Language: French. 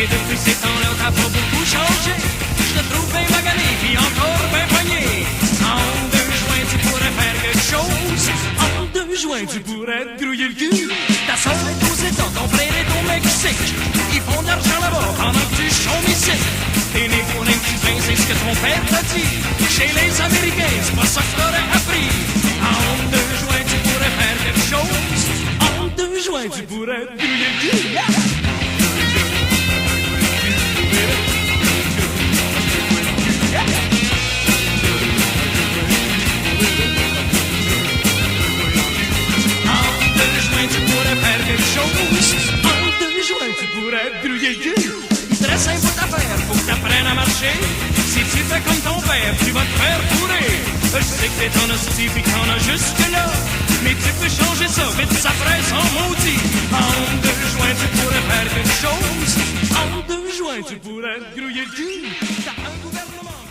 Et depuis ces temps-là, t'as pas beaucoup changé. Je te trouve bien magané, puis encore bien poigné. En 2 juin, tu pourrais faire quelque chose. En 2 juin, tu pourrais te grouiller le cul. Ta soeur est aux États, ton frère est au Mexique. Ils font de l'argent là-bas pendant que tu chômes ici. T'es né pour un petit pain, c'est ce que ton père t'a dit. Chez les Américains, c'est pas ça que t'aurais appris. En 2 juin, tu pourrais faire quelque chose. En 2 juin, tu pourrais te grouiller le cul. Tu pourrais faire quelque chose. En 2 juin, tu pourrais te grouiller le cul. Il te reste un bout à faire, faut que t'apprennes à marcher. Si tu fais comme ton père, tu vas te faire fourrer. Je sais que t'es en hostie pis t'en as jusque-là. Mais tu peux changer ça, vite ça presse en maudit. En 2 juin, tu pourrais faire quelque chose. En 2 juin, tu pourrais te grouiller le cul. T'as un gouvernement.